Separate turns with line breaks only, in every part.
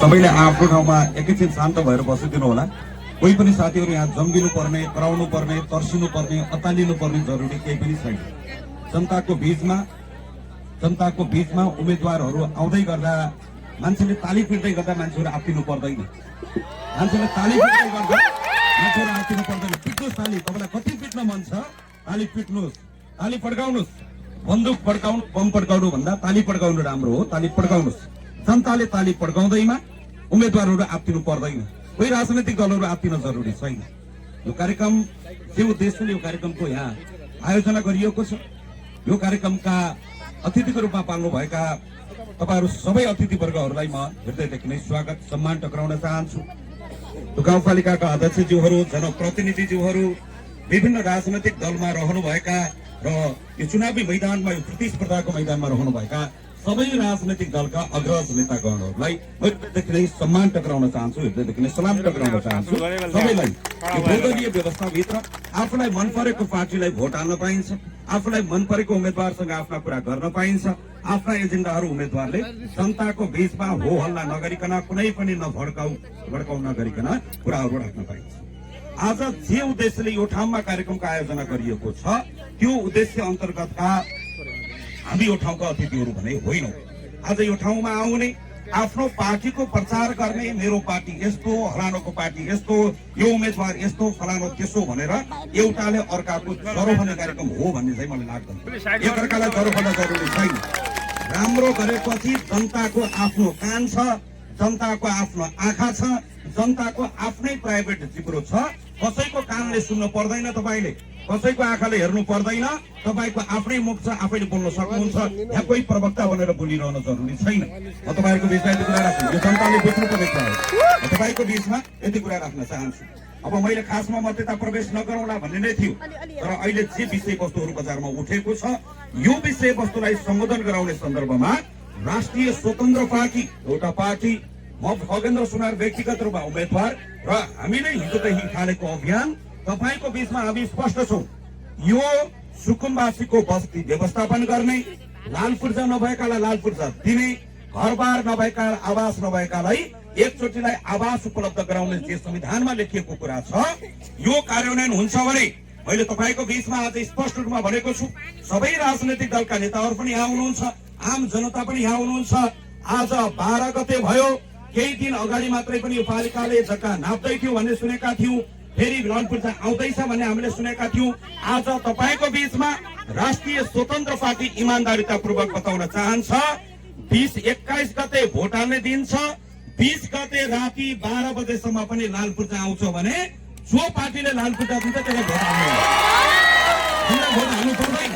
सबैले आफ्नो ठाउँमा एकैछिन शान्त भएर बसिदिनु होला। कोही पनि साथीहरू यहाँ जम्गिनु पर्ने, कराउनु पर्ने, तर्सिनु पर्ने, अतालिनु पर्ने जरुरी केही पनि छैन। जनताको बीचमा उम्मेदवारहरू आउँदै गर्दा मान्छेले ताली पिट्दै गर्दा मान्छेहरू आत्तिनु पर्दैन। मान्छेले ताली पिट्दै गर्दा मान्छेहरू आत्तिनु पर्दैन। पिट्नुहोस् ताली, तपाईँलाई कति पिट्न मन छ ताली पिट्नुहोस्, ताली पड्काउनुहोस्। बन्दुक पड्काउनु, बम पड्काउनु भन्दा ताली पड्काउनु राम्रो हो। ताली पड्काउनुहोस्। जनताले ताली पड्काउँदैमा उम्मेदवारहरू आत्तिनु पर्दैन। कोही राजनैतिक दलहरू आत्तिन जरुरी छैन। यो कार्यक्रम के उद्देश्यले यो कार्यक्रमको यहाँ आयोजना गरिएको छ, यो कार्यक्रमका अतिथिको रूपमा पाल्नुभएका तपाईहरू सबै अतिथिवर्गहरूलाई म हृदयदेखि नै स्वागत सम्मान टक्राउन चाहन्छु। गाउँपालिकाका अध्यक्षज्यूहरू, जनप्रतिनिधिज्यूहरू, विभिन्न राजनैतिक दलमा रहनुभएका र यो चुनावी मैदानमा, यो प्रतिस्पर्धाको मैदानमा रहनुभएका सबै राजनैतिक दलका अग्रज नेतागणहरूलाई म हृदयदेखि नै सम्मान टक्राउन चाहन्छु, हृदयदेखि नै सलाम टक्राउन चाहन्छु। सबैलाई यो बहुदलीय व्यवस्थाभित्र आफूलाई मन परेको पार्टीलाई भोट हाल्न पाइन्छ, आफूलाई मन परेको उम्मेद्वारसँग आफ्ना कुरा गर्न पाइन्छ। आफ्ना एजेन्डाहरू उम्मेद्वारले जनताको बीचमा हो हल्ला नगरिकन, कुनै पनि भड्काउ नगरिकन कुराहरू राख्न पाइन्छ। आज जे उद्देश्यले यो ठाउँमा कार्यक्रमको आयोजना गरिएको छ, त्यो उद्देश्य अन्तर्गतका हामी यो ठाउँका अतिथिहरू भने होइनौँ। आज यो ठाउँमा आउने, आफ्नो पार्टीको प्रचार गर्ने, मेरो पार्टी यस्तो, फलानुको पार्टी यस्तो, यो उम्मेदवार यस्तो, फलानु त्यसो भनेर एउटाले अर्काको जरो भन्ने कार्यक्रम हो भन्ने चाहिँ मलाई लाग्दैन। एकअर्कालाई जरो भन्न जरुरी छैन। राम्रो गरेपछि जनताको आफ्नो कान छ, जनताको आफ्नो आँखा छ, जनताको आफ्नै प्राइभेट जिब्रो छ। कसैको कानले सुन्न पर्दैन, तपाईले कसैको आँखाले हेर्नु पर्दैन। तपाईको आफ्नै मुख छ, आफैले बोल्न सक्नुहुन्छ। यहाँ कोही प्रवक्ता बनेर बोलिरहन जरुरी छैन। म तपाईहरुको बीचमा यति कुरा राख्छु, यो जनताले बुझ्नुपर्ने कुरा हो। तपाईको बीचमा यति कुरा राख्न चाहन्छु। अब मैले खासमा म त्यता प्रवेश नगरौँला भन्ने नै थियो, तर अहिले जे विषयवस्तुहरू बजारमा उठेको छ, यो विषयवस्तुलाई सम्बोधन गराउने सन्दर्भमा राष्ट्रिय स्वतन्त्र पार्टी एउटा पार्टी, म खगेन्द्र सुनार व्यक्तिगत रूपमा उम्मेदवार र हामीले हिजोदेखि थालेको अभियान तपाईको बीचमा हामी स्पष्ट छौं। यो सुकुम्बासीको बस्ती व्यवस्थापन गर्ने, लाल पूर्जा नभएकालाई लाल पूर्जा दिने, घरबार नभएका, आवास नभएकालाई एकचोटिलाई आवास उपलब्ध गराउने जे संविधानमा लेखिएको कुरा छ, यो कार्यान्वयन हुन्छ भने मैले तपाईको बीचमा आज स्पष्ट रूपमा भनेको छु। सबै राजनैतिक दलका नेताहरू पनि यहाँ हुनुहुन्छ, आम जनता पनि यहाँ हुनुहुन्छ। आज 12 गते भयो, केही दिन अगाडि मात्रै पनि यो पालिकाले जग्गा नाप्दै थियो भन्ने सुनेका थियौं। फेरि लाल पूर्जा आउँदैछ भन्ने हामीले सुनेका थियौं। आज तपाईको बीचमा राष्ट्रिय स्वतन्त्र पार्टी इमानदारीतापूर्वक बताउन चाहन्छ, 20-21 गते भोट हाल्ने दिन छ। 20 गते राति 12 बजेसम्म पनि लाल पूर्जा आउँछ भने जो पार्टीले लाल पूर्जा दिन्छ त्यसलाई भोट हाल्नु, हामीलाई भोट हाल्नु पर्दैन।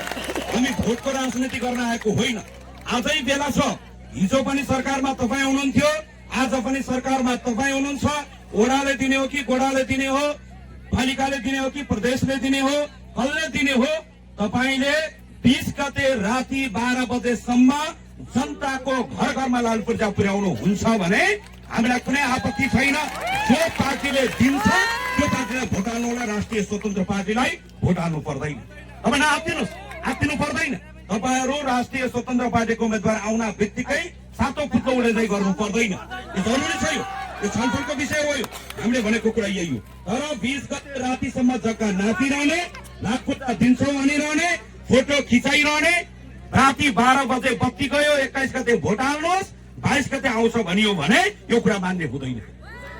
हामी भोटको राजनीति गर्न आएको होइन। आजै बेला छ। हिजो पनि सरकारमा तपाईँ हुनुहुन्थ्यो, आज पनि सरकारमा तपाईँ हुनुहुन्छ। ओडाले दिने हो कि गोडाले दिने हो, पालिकाले दिने हो कि प्रदेशले दिने हो, कसले दिने हो, तपाईले 20 गते राति 12 बजेसम्म जनताको घर घरमा लाल पूर्जा पुर्याउनु हुन्छ भने हामीलाई कुनै आपत्ति छैन। जो पार्टीले दिन्छ त्यो पार्टीलाई भोट हाल्नु होला, राष्ट्रिय स्वतन्त्र पार्टीलाई भोट हाल्नु पर्दैन। अब नआत्तिनुस्, आत्तिनु पर्दैन। तपाईहरू राष्ट्रिय स्वतन्त्र पार्टीको उम्मेदवार आउन बित्तिकै सातो फुटको उडेदै गर्नु पर्दैन। यो जरुरी छ। यो छलफलको विषय हो। हामीले भनेको कुरा यही हो। तर 20 गते रातिसम्म जग्गा नापिरहने, लाख पूर्जा दिन्छौँ भनिरहने, फोटो खिचाइरहने, राति 12 बजे बत्ती गयो, 21 गते भोट हाल्नुहोस्, 22 गते आउँछ भनियो भने यो कुरा मान्ने हुँदैन।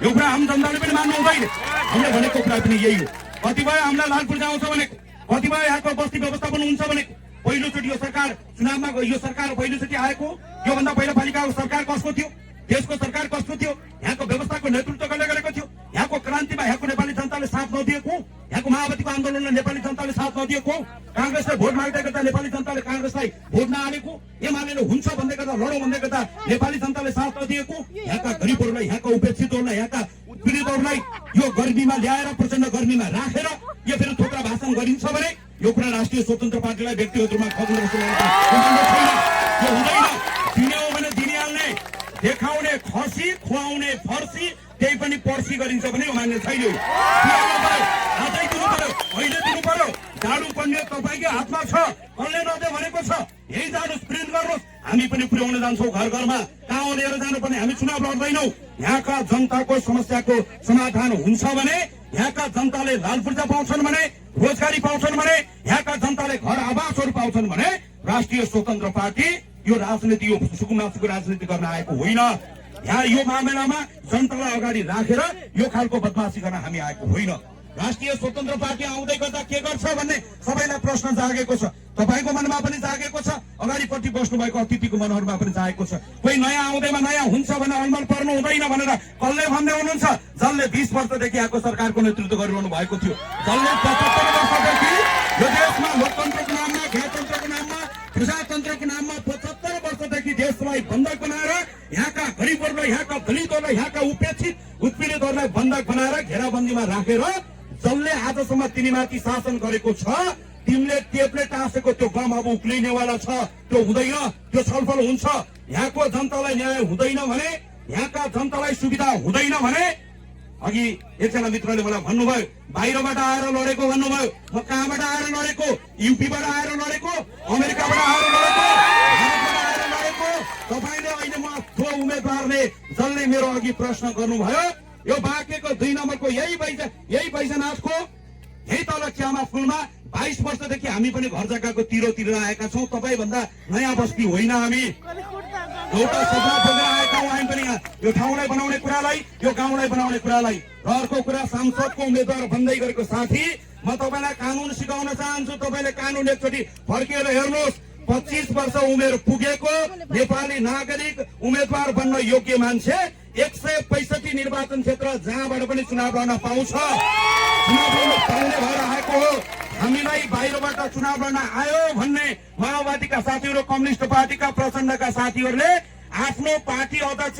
यो कुरा आम जनताले पनि मान्नु हुँदैन। हामीले भनेको कुरा पनि यही हो। कतिपय हामीलाई लाल पूर्जा आउँछ भनेको, कतिपय यहाँको बस्ती व्यवस्थापन हुन्छ भनेको। पहिलोचोटि यो सरकार चुनावमा, यो सरकार पहिलोचोटि आएको, योभन्दा पहिला पालिकाको सरकार कसको थियो, देशको सरकार कस्तो थियो, यहाँको व्यवस्थाको नेतृत्व कसले गरेको थियो, यहाँको क्रान्तिमा यहाँको नेपाली जनताले साथ नदिएको, यहाँको माओवादीको आन्दोलनले नेपाली जनताले साथ नदिएको, कांग्रेसले भोट माग्दै गर्दा नेपाली जनताले कांग्रेसलाई भोट नहालेको, एमाले हुन्छ भन्दै गर्दा लडौँ भन्दै गर्दा नेपाली जनताले साथ नदिएको, यहाँका गरिबहरूलाई, यहाँका उपेक्षितहरूलाई, यहाँका पीडितहरूलाई यो गर्मीमा ल्याएर, प्रचण्ड गर्मीमा राखेर यो फेरि थोक्रा भाषण गरिन्छ भने यो कुरा राष्ट्रिय स्वतन्त्र पार्टीलाई व्यक्तिगत रूपमा खगेन्द्र सुनार यो हुँदैन। दिने हो भने दिनिहाल्ने, देखाउने खसी, खुवाउने फर्सी, त्यही पनि पर्सी गरिन्छ भने यो मान्ने छैन। आजै दिनु पर्यो, अहिले दिनु पर्यो। जाडु पर्ने तपाईँकै हातमा छ, कसले नदे भनेको छ। यही जानुहोस्, प्रिन्ट गर्नुहोस्, हामी पनि पुर्याउन जान्छौँ घर घरमा। कहाँ लिएर जानुपर्ने, हामी चुनाव लड्दैनौँ। यहाँका जनताको समस्याको समाधान हुन्छ भने, यहाँका जनताले लाल पूर्जा पाउँछन् भने, रोजगारी पाउँछन् भने, यहाँका जनताले घर आवासहरू पाउँछन् भने राष्ट्रिय स्वतन्त्र पार्टी यो राजनीति, यो सुकुमासुको राजनीति गर्न आएको होइन। यहाँ यो मामलामा जनतालाई अगाडि राखेर यो खालको बदमासी गर्न हामी आएको होइन। राष्ट्रिय स्वतन्त्र पार्टी आउँदै गर्दा के गर्छ भन्ने सबैलाई प्रश्न जागेको छ। तपाईको मनमा पनि जागेको छ, अगाडिपट्टि बस्नु भएको अतिथिको मनहरुमा पनि जागेको छ। कोही नयाँ आउँदैमा नयाँ हुन्छ भने अलमल पर्नु हुँदैन भनेर कसले भन्दै हुनुहुन्छ? जसले 20 वर्षदेखि आएको सरकारको नेतृत्व गरिरहनु भएको थियो, जसले 75 वर्षदेखि यो देशमा लोकतन्त्रको नाममा, गणतन्त्रको नाममा, प्रजातन्त्रको नाममा 75 वर्षदेखि देशलाई बन्धक बनाएर यहाँका गरिबहरूलाई, यहाँका दलितहरूलाई, यहाँका उपेक्षित उत्पीडितहरूलाई बन्धक बनाएर घेराबन्दीमा राखेर जसले आजसम्म तिनीमाथि शासन गरेको छ, तिमीले टेपले टाँसेको त्यो गम अब उक्लिनेवाला छ। त्यो हुँदैन, त्यो छलफल हुन्छ। यहाँको जनतालाई न्याय हुँदैन भने, यहाँका जनतालाई सुविधा हुँदैन भने, अघि एकजना मित्रले मलाई भन्नुभयो बाहिरबाट आएर लडेको भन्नुभयो। म कहाँबाट आएर लडेको? युपीबाट आएर लडेको, अमेरिकाबाट आएर लडेको, भारतबाट आएर लडेको। तपाईँले अहिले म जो उम्मेद्वारले जसले मेरो अघि प्रश्न गर्नुभयो, यो बाँकेको 2 नम्बरको यही बैजनाथको यही तल च्यामा फुलमा 22 वर्षदेखि हामी पनि घर जग्गाको तिरेर आएका छौँ। तपाईँभन्दा नयाँ बस्ती होइन हामी। एउटा सपना बोकेर आएका हौँ हामी पनि। यो ठाउँलाई बनाउने कुरालाई, यो गाउँलाई बनाउने कुरालाई र अर्को कुरा सांसदको उम्मेद्वार भन्दै गरेको साथी, म तपाईँलाई कानुन सिकाउन चाहन्छु। तपाईँले कानुन एकचोटि फर्किएर हेर्नुहोस्। 25 वर्ष उमेर पुगेको नेपाली नागरिक उम्मेद्वार बन्न योग्य मान्छे 165 निर्वाचन क्षेत्र जहाँबाट पनि चुनाव लड्न पाउँछ। चुनाव लड्न पाउने भएर आएको हो। हामीलाई बाहिरबाट चुनाव लड्न आयो भन्ने माओवादीका साथीहरू, कम्युनिस्ट पार्टीका प्रचण्डका साथीहरूले आफ्नो पार्टी अध्यक्ष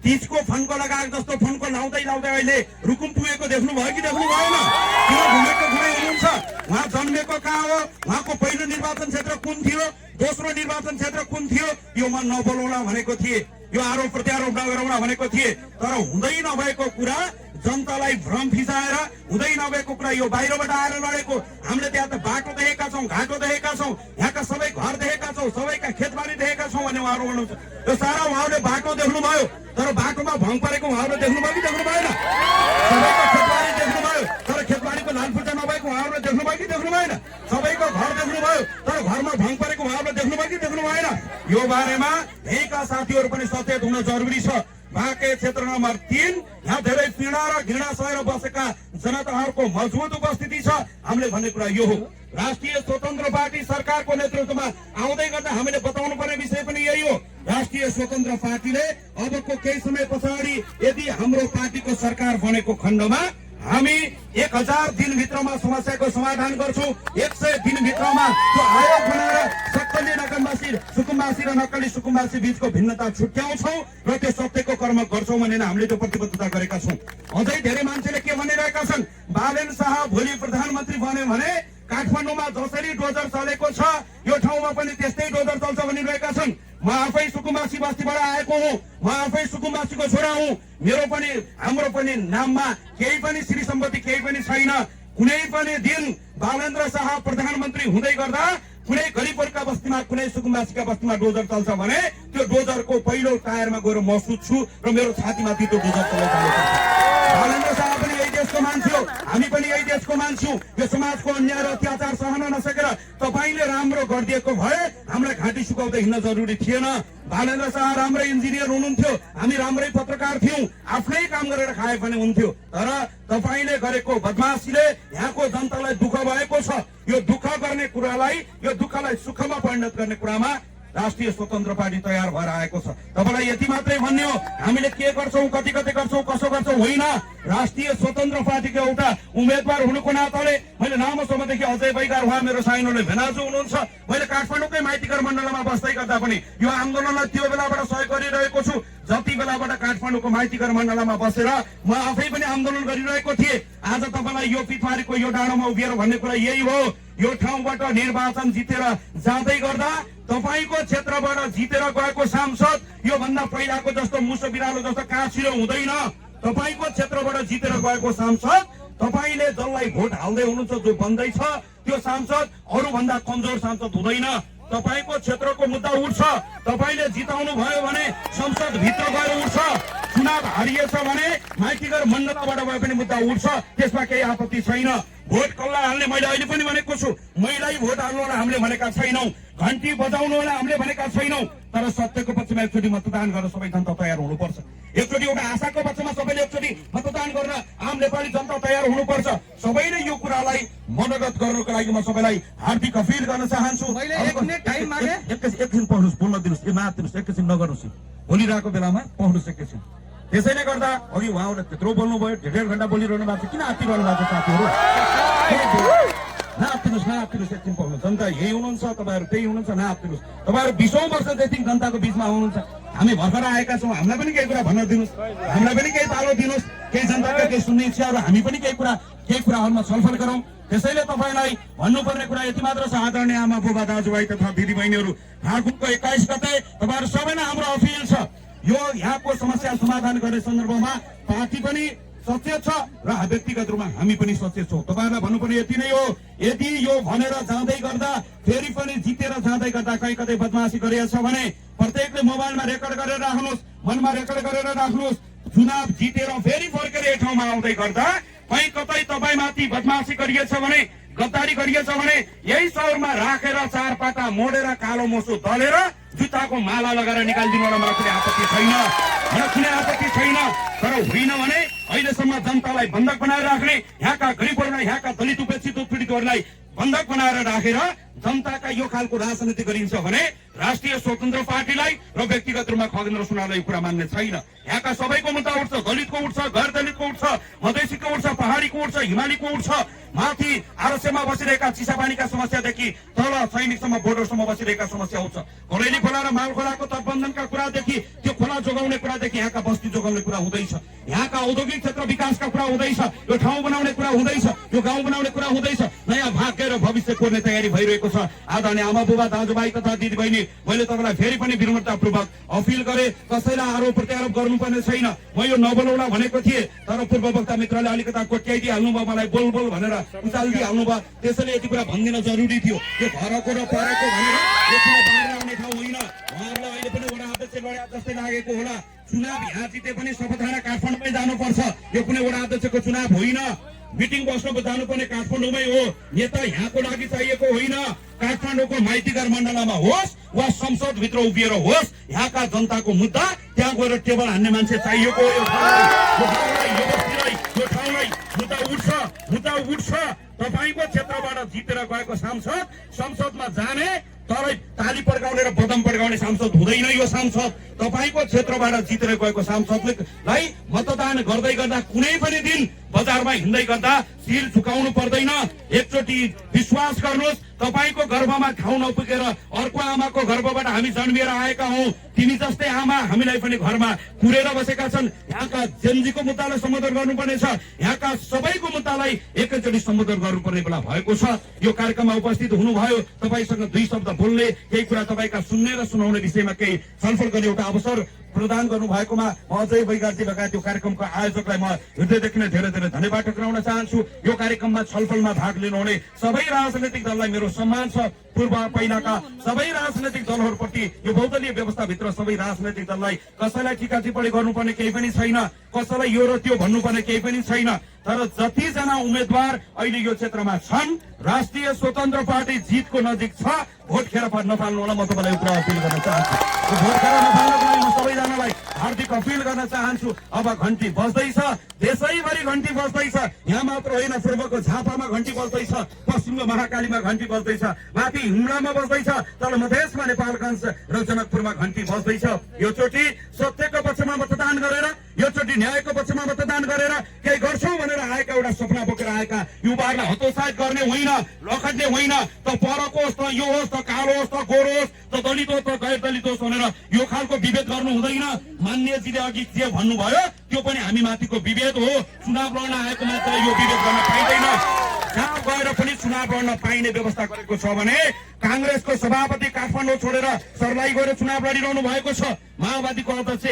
30 को फन्को लगाएको जस्तो फन्को लाउँदै अहिले रुकुम पुगेको देख्नु भयो कि देख्नु भएन? किन घुमेको घुमै हुनुहुन्छ? उहाँ जन्मेको कहाँ हो? उहाँको पहिलो निर्वाचन क्षेत्र कुन थियो? दोस्रो निर्वाचन क्षेत्र कुन थियो? यो म नबोलाउला भनेको थिए, यो आरोप प्रत्यारोप नगरौँला भनेको थिए। तर हुँदै नभएको कुरा, जनतालाई भ्रम फिसाएर हुँदै नभएको कुरा यो बाहिरबाट आएर लडेको। हामीले त्यहाँ त बाटो देखेका छौँ, घाटो देखेका छौँ, यहाँका सबै घर देखेका छौँ, सबैका खेतबारी देखेका छौँ भन्ने उहाँहरू भन्नुहुन्छ। यो सारा उहाँहरूले बाटो देख्नुभयो, तर बाटोमा भङ परेको उहाँहरूले देख्नुभयो कि देख्नु भएन? सबैको खेतबारी देख्नुभयो, तर खेतबारीको लालफुर्जा नभएको उहाँहरूले देख्नुभयो कि देख्नु भएन? सबैको घर देख्नुभयो, तर घरमा भङ परेको उहाँहरूले देख्नुभयो कि देख्नु भएन? यो बारेमा यहीँका साथीहरू पनि सचेत हुन जरुरी छ। बाँके क्षेत्र नम्बर 3 यहाँ धेरै पीडा र घृणा सहेर बसेका जनताहरूको मजबुत उपस्थिति छ। हामीले भन्ने कुरा यो हो। राष्ट्रिय स्वतन्त्र पार्टी सरकारको नेतृत्वमा आउँदै गर्दा हामीले बताउनु पर्ने विषय पनि यही हो। राष्ट्रिय स्वतन्त्र पार्टीले अबको केही समय पछाडि यदि हाम्रो पार्टीको सरकार बनेको खण्डमा हामी 1000 दिनभित्रमा समस्याको समाधान गर्छौं। 100 दिनभित्रमा त्यो आयोग बनाएर सक्कली नगरवासी, सुकुम्बासी र नक्कली सुकुम्बासी बीचको भिन्नता छुट्याउँछौं र त्यो सत्यको कर्म गर्छौं भनेर हामीले त्यो प्रतिबद्धता गरेका छौं। अझै धेरै मान्छेले के भनिरहेका छन्? बालेन शाह भोलि प्रधानमन्त्री बन्यो भने काठमाडौँमा जसरी डोजर चलेको छ यो ठाउँमा पनि त्यस्तै डोजर चल्छ भनिरहेका छन्। म आफै सुकुम्बासी बस्तीबाट आएको हुँ, म आफै सुकुम्बासीको छोरा हुँ। मेरो पनि हाम्रो पनि नाममा केही पनि श्री सम्पत्ति केही पनि छैन। कुनै पनि दिन बालेन्द्र शाह प्रधानमन्त्री हुँदै गर्दा कुनै गरिबहरूका बस्तीमा, कुनै सुकुम्बासीका बस्तीमा डोजर चल्छ भने त्यो डोजरको पहिलो टायरमा गएर म सुत्छु र मेरो छातीमाथि त्यो डोजर चलाउँछ। बालेन्द्र शाह पनि यही देशको मान्छे हो, हामी पनि यही देशको मान्छे हौं। यो समाजको अन्याय र अत्याचार सहन नसकेर तपाईले राम्रो गरिदिएको भए हामीलाई घाँटी सुकाउँदै हिँड्न जरुरी थिएन। बालेन्द्र शाह राम्रै इन्जिनियर हुनुहुन्थ्यो, हामी राम्रै पत्रकार थियौं, आफ्नै काम गरेर खाए पनि हुन्थ्यो। तर तपाईले गरेको बदमासीले यहाँको जनतालाई दुःख भएको छ। यो दुःख गर्ने कुरालाई, यो दुःखलाई सुखमा परिणत गर्ने कुरामा राष्ट्रिय स्वतन्त्र पार्टी तयार भएर आएको छ। तपाईलाई यति मात्रै भन्ने हो, हामीले के गर्छौं, कति गर्छौं, कसो गर्छौं होइन। राष्ट्रिय स्वतन्त्र पार्टीको एउटा उम्मेद्वार हुनुको नाताले मैले लामो समयदेखि अजय बैगार उहाँ मेरो साइनोले भेनाजु हुनुहुन्छ। मैले काठमाडौँकै माइतीघर मण्डलमा बस्दै गर्दा पनि यो आन्दोलनलाई त्यो बेलाबाट सहयोग गरिरहेको छु। जति बेलाबाट काठमाडौँको माइतीघर मण्डलमा बसेर म आफै पनि आन्दोलन गरिरहेको थिएँ। आज तपाईलाई यो पिथवारीको यो डाँडोमा उभिएर भन्ने कुरा यही हो। यो ठाउँबाट निर्वाचन जितेर जाँदै गर्दा तपाईको क्षेत्रबाट जितेर गएको सांसद यो भन्दा पहिलाको जस्तो मुसो बिरालो जस्तो काँसिलो हुँदैन। तपाईको क्षेत्रबाट जितेर गएको सांसद, तपाईले जसलाई भोट हाल्दै हुनुहुन्छ, जो बन्दैछ त्यो सांसद अरू भन्दा कमजोर सांसद हुँदैन। तपाईको क्षेत्रको मुद्दा उठ्छ, तपाईले जिताउनु भयो भने संसद भित्र गएर उठ्छ। चुनाव हारिएछ भने माइतीघर मण्डलबाट भए पनि मुद्दा उठ्छ, त्यसमा केही आपत्ति छैन। भोट कसलाई हाल्ने मैले अहिले पनि भनेको छु, महिलाई भोट हाल्नु होला हामीले भनेका छैनौं, घन्टी बजाउनु होला हामीले भनेका छैनौं, तर सत्यको पक्षमा एकचोटि मतदान गर्न सबै जनता तयार हुनुपर्छ। एकचोटि एउटा आशाको पक्षमा सबैले एकचोटि मतदान गर्न आम नेपाली जनता तयार हुनुपर्छ। सबैले यो कुरालाई मनोगत गर्नको लागि म सबैलाई हार्दिक अपिल गर्न चाहन्छु। एकछिन पढ्नुहोस्, बोल्न दिनुहोस्, मात्र दिनुहोस्, एकछिन नगर्नुहोस्, बोलिरहेको बेलामा पढ्नुहोस् एकछिन। त्यसैले गर्दा अघि उहाँहरूले त्यत्रो बोल्नुभयो, 1.5 घण्टा बोलिरहनु भएको छ, किन आत्तिरहनु भएको छ साथीहरू? नआत्तिनुहोस्, एकछिन पढ्नु। जनता यही हुनुहुन्छ, तपाईँहरू त्यही हुनुहुन्छ, नआत्तिनुहोस्। तपाईँहरू 20औं वर्षदेखि जनताको बिचमा हुनुहुन्छ, हामी भर्खर आएका छौँ, हामीलाई पनि केही कुरा भन्न दिनुहोस्, हामीलाई पनि केही पालो दिनुहोस्, केही जनताका केही सुन्ने इच्छाहरू, हामी पनि केही कुराहरूमा छलफल गरौँ। त्यसैले तपाईँलाई भन्नुपर्ने कुरा यति मात्र छ, आदरणीय आमा बुबा दाजुभाइ तथा दिदीबहिनीहरू, फागुनको 21 गते तपाईँहरू सबैलाई हाम्रो अपिल छ, यो यहाँको समस्या समाधान गर्ने सन्दर्भमा पार्टी पनि सचेत छ र व्यक्तिगत रूपमा हामी पनि सचेत छौँ। तपाईँहरूलाई भन्नुपर्ने यति नै हो, यदि यो भनेर जाँदै गर्दा फेरि पनि जितेर जाँदै गर्दा कहीँ कतै बदमासी गरिएछ भने प्रत्येकले मोबाइलमा रेकर्ड गरेर राख्नुहोस्, मनमा रेकर्ड गरेर राख्नुहोस्। चुनाव जितेर फेरि फर्केर एक ठाउँमा आउँदै गर्दा कहीँ कतै तपाईँमाथि बदमासी गरिएछ भने, गद्दारी गरिएछ भने यही शहरमा राखेर 4 पाटा मोडेर कालो मोसो दलेर जुत्ताको माला लगाएर निकालिदिनु होला, मलाई कुनै आपत्ति छैन। तर होइन भने अहिलेसम्म जनतालाई बन्धक बनाएर राख्ने, यहाँका गरिबहरूलाई, यहाँका दलित उपेक्षित उत्पीडितहरूलाई बन्धक बनाएर राखेर जनताका यो खालको राजनीति गरिन्छ भने राष्ट्रिय स्वतन्त्र पार्टीलाई र व्यक्तिगत रूपमा खगेन्द्र सुनारलाई कुरा मान्ने छैन। यहाँका सबैको मुद्दा उठ्छ, दलितको उठ्छ, गैर दलितको उठ्छ, मधेसीको उठ्छ, पहाडीको उठ्छ, हिमालीको उठ्छ, माथि आरसेमा बसिरहेका चिसापानीका समस्यादेखि तल सैनिकसम्म बोर्डरसम्म बसिरहेका समस्या उठ्छ। घरेली खोला र माल खोलाको तटबन्धनका कुरादेखि त्यो खोला जोगाउने कुरादेखि यहाँका बस्ती जोगाउने कुरा हुँदैछ, यहाँका औद्योगिक क्षेत्र विकासका कुरा हुँदैछ, यो ठाउँ बनाउने कुरा हुँदैछ, यो गाउँ बनाउने कुरा हुँदैछ, नयाँ भाग्य र भविष्य कोर्ने तयारी भइरहेको छ। आदरणीय आमा बुबा दाजुभाइ तथा दिदीबहिनी, मैले तपाईँलाई फेरि पनि विनम्रतापूर्वक अपिल गरे, कसैलाई आरोप प्रत्यारोप गर्नुपर्ने छैन। म यो नबोलौला भनेको थिएँ, तर पूर्व वक्ता मित्रले अलिकता कोट्याइदिइहाल्नु भयो, मलाई बोल बोल भनेर उचालिदिइहाल्नु भयो, त्यसैले यति कुरा भनिदिन जरुरी थियो। यो घरको र परको भनेर यो कुरा बाहिर आउने ठाउँ होइन। उहाँहरूलाई अहिले पनि वडा अध्यक्ष लड्या जस्तै लागेको होला। चुनाव यहाँ जिते पनि सपथाना काठमाडौँमै जानुपर्छ, यो कुनै वडा अध्यक्षको चुनाव होइन। मिटिङ बस्नु जानुपर्ने काठमाडौँमै हो, नेता यहाँको लागि चाहिएको होइन। काठमाडौँको माइतीघर मण्डलमा होस् वा संसदभित्र उभिएर होस्, यहाँका जनताको मुद्दा त्यहाँ गएर टेबल हान्ने मान्छे चाहिएको हो। यो ठाउँलाई मुद्दा उठ्छ। तपाईँको क्षेत्रबाट जितेर गएको सांसद संसदमा जाने, तर ताली पड्काउने र बदम पड्काउने सांसद हुँदैन। यो सांसद तपाईँको क्षेत्रबाट जितेर गएको सांसदलाई मतदान गर्दै गर्दा कुनै पनि दिन बजारमा हिँड्दै गर्दा शिर झुकाउनु पर्दैन। एकचोटि विश्वास गर्नुहोस्, तपाईँको गर्भमा खाउ नपुगेर अर्को आमाको गर्भबाट हामी जन्मिएर आएका हौं। तिमी जस्तै आमा हामीलाई पनि घरमा कुरेर बसेका छन्। यहाँका जेनजीको मुद्दालाई सम्बोधन गर्नुपर्ने छ, यहाँका सबैको मुद्दालाई एकैचोटि सम्बोधन गर्नुपर्ने बेला भएको छ। यो कार्यक्रममा उपस्थित हुनुभयो, तपाईँसँग 2 शब्द बोल्ने, केही कुरा तपाईँका सुन्ने र सुनाउने विषयमा केही छलफल गर्ने एउटा अवसर प्रदान गर्नु भएकोमा अजय बैगार्जी लगायत यो कार्यक्रमको आयोजकलाई म हृदयदेखि नै धेरै धेरै धन्यवाद टक्राउन चाहन्छु। यो कार्यक्रममा छलफलमा भाग लिनुहुने सबै राजनैतिक दललाई मेरो सम्मान छ। पूर्व पहिलाका सबै राजनैतिक दलहरूप्रति यो बहुदलीय व्यवस्थाभित्र सबै राजनैतिक दललाई कसैलाई टिका टिप्पणी गर्नुपर्ने केही पनि छैन, कसैलाई यो र त्यो भन्नुपर्ने केही पनि छैन। तर जतिजना उम्मेद्वार अहिले यो क्षेत्रमा छन्, राष्ट्रिय स्वतन्त्र पार्टी जितको नजिक छ, भोट खेर नफाल्नु होला। म तपाईँलाई एउटा अपिल गर्न चाहन्छु, भोट खेर नफाल्नको लागि म सबैजनालाई हार्दिक अपिल गर्न चाहन्छु। अब घन्टी बज्दैछ, देशैभरि घन्टी बज्दैछ, यहाँ मात्र होइन, पूर्वको झापामा घन्टी बज्दैछ, पश्चिमको महाकालीमा घन्टी बज्दैछ, माथि हुम्लामा बज्दैछ, तल मधेसमा नेपालगञ्ज र जनकपुरमा घन्टी बज्दैछ। यो चोटि सत्यको पक्षमा मतदान गरेर, यो चोटि न्यायको पक्षमा मतदान गरेर केही गर्छौं भनेर आएका, एउटा सपना बोकेर आएका युवाहरूलाई हतोत्साहित गर्ने होइन, लखट्ने होइन। त परको होस्, त यो होस्, त कालो होस्, त गोरो होस्, त दलित होस्, त गैर दलित होस् भनेर यो खालको विभेद गर्नु हुँदैन। मान्यजीले अघि जे भन्नुभयो त्यो पनि हामी माथिको विभेद हो। चुनाव लड्न आएको मात्र यो विभेद गर्न पाइँदैन। जहाँ गएर पनि चुनाव लड्न पाइने व्यवस्था गरेको छ भने कांग्रेसको सभापति काठमाडौँ छोडेर सर्लाही गएर चुनाव लडिरहनु भएको छ। माओवादीको अध्यक्ष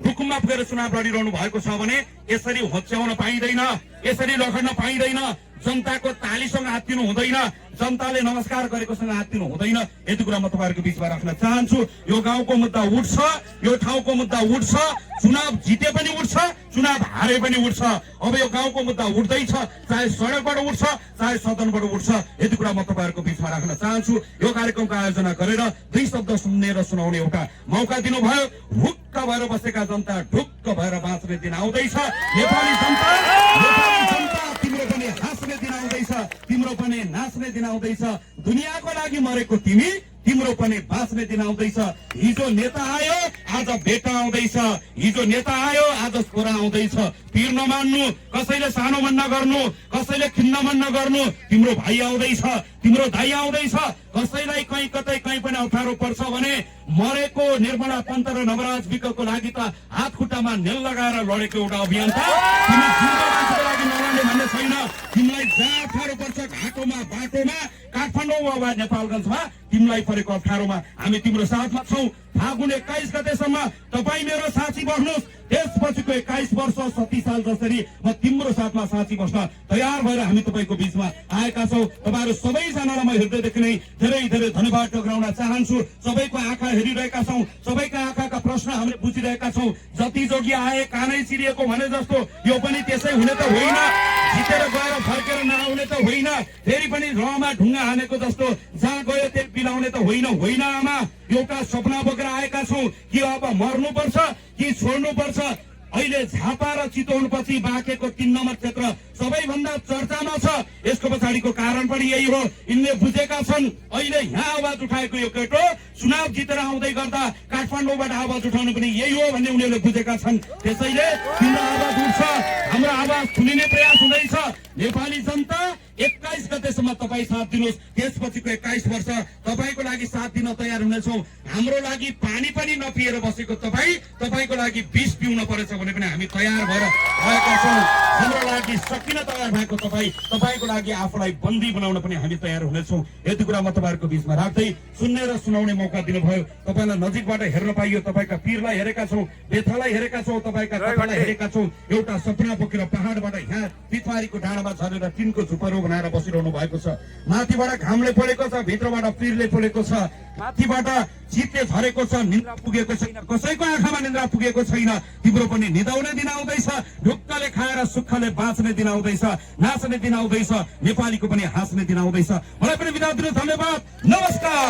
रुकुममा पुगेर चुनाव लडिरहनु भएको छ भने यसरी होच्याउन पाइँदैन, यसरी लखड्न पाइँदैन। जनताको तालीसँग हात्तिनु हुँदैन, जनताले नमस्कार गरेकोसँग हात्तिनु हुँदैन। यति कुरा म तपाईँहरूको बिचमा राख्न चाहन्छु। यो गाउँको मुद्दा उठ्छ, यो ठाउँको मुद्दा उठ्छ, चुनाव जिते पनि उठ्छ, चुनाव हारे पनि उठ्छ। अब यो गाउँको मुद्दा उठ्दैछ, चाहे सडकबाट उठ्छ, चाहे सदनबाट उठ्छ। यति कुरा म तपाईँहरूको बिचमा राख्न चाहन्छु। यो कार्यक्रमको आयोजना गरेर 2 शब्द सुन्ने र सुनाउने एउटा मौका दिनुभयो। हुक्क भएर बसेका जनता ढुक्क भएर बाँच्ने दिन आउँदैछ। नेपाली जनता तिम्रो पनि हाँस्ने दिन आउँदैछ, तिम्रो पनि नाच्ने दिन आउँदैछ। दुनियाँको लागि मरेको तिमी, तिम्रो पनि बाँच्ने दिन आउँदैछ। हिजो नेता आयो, आज बेटा आउँदैछ। हिजो नेता आयो, आज छोरा आउँदैछ। पीर नमान्नु, कसैले सानो मन नगर्नु, कसैले खिन्न मन नगर्नु। तिम्रो भाइ आउँदैछ, तिम्रो दाइ आउँदैछ। कसैलाई कहीँ कतै कहीँ पनि अप्ठ्यारो पर्छ भने मरेको निर्मला पन्त र नवराज विकको लागि त हात खुट्टामा नेल लगाएर लडेको एउटा अभियान छ। तिमी जिउँदो मान्छेको लागि नलड्ने भन्ने छैन। तिमीलाई जहाँ अप्ठ्यारो पर्छ, घाटोमा, बाटोमा, काठमाडौँ वा नेपालगञ्जमा तिमीलाई परेको अप्ठ्यारोमा हामी तिम्रो साथमा छौँ। फागुन 21 गतेसम्म तपाईँ मेरो साथी बस्नुहोस्। त्यसपछिको 21 वर्ष 30 साल जसरी म तिम्रो साथमा साथी बस्न तयार भएर हामी तपाईँको बिचमा आएका छौँ। तपाईँहरू सबैजनालाई म हृदयदेखि नै धेरै धेरै धन्यवाद टक्राउन चाहन्छु। सबैको आँखा हेरिरहेका छौँ, सबैका आँखाका प्रश्न हामीले बुझिरहेका छौँ। जति जोगी आए कानै चिरिएको भने जस्तो यो पनि त्यसै हुने त होइन। जितेर गएर फर्केर नआउने त होइन, फेरि पनि रहमा ढुङ्गा हानेको जस्तो जहाँ गयो त्यही बिलाउने त होइन। होइन आमा, एउटा सपना बोकेर आएका छौँ कि अब मर्नुपर्छ कि छोड्नुपर्छ। अहिले झापा र चितवन पछि बाँकेको 3 नम्बर क्षेत्र सबैभन्दा चर्चामा छ। यसको पछाडिको कारण पनि यही हो। यिनले बुझेका छन् अहिले यहाँ आवाज उठाएको यो केटो चुनाव जितेर आउँदै गर्दा काठमाडौँबाट आवाज उठाउनु पनि यही हो भन्ने उनीहरूले बुझेका छन्। त्यसैले तिम्रो आवाज उठ्छ, हाम्रो आवाज सुनिने प्रयास हुँदैछ। नेपाली जनता 21 गतेसम्म तपाईँ साथ दिनुहोस्। त्यसपछिको 21 वर्ष तपाईँको लागि साथ दिन तयार हुनेछौँ। हाम्रो लागि पानी पनि नपिएर बसेको तपाईँको लागि विष पिउन परेछ भने पनि हामी तयार भएर आएका छौँ। हाम्रो लागि सकिन तयार भएको तपाईँको लागि आफूलाई बन्दी बनाउन पनि हामी तयार हुनेछौँ। यति कुरा म तपाईँहरूको बिचमा राख्दै सुन्ने र सुनाउने मौका दिनुभयो। तपाईँलाई नजिकबाट हेर्न पाइयो। तपाईँका पीरलाई हेरेका छौँ, बेथालाई हेरेका छौँ, तपाईँका कथालाई हेरेका छौँ। एउटा सपना बोकेर पहाडबाट यहाँ पिथवारीको डाँडामा झरेर टिनको झुपरो बनाएर बसिरहनु भएको छ। माथिबाट घामले पोलेको छ, भित्रबाट पीरले पोलेको छ। माथिबाट चितले झरेको छ, निन्द्रा पुगेको छैन, कसैको आँखामा निन्द्रा पुगेको छैन। तिम्रो पनि निदाउने दिन आउँदैछ, ढुक्कले खाएर सुक्खले बाँच्ने दिन आउँदैछ, नाच्ने दिन आउँदैछ, नेपालीको पनि हाँस्ने दिन आउँदैछ। मलाई पनि बिदा दिनु, धन्यवाद, नमस्कार।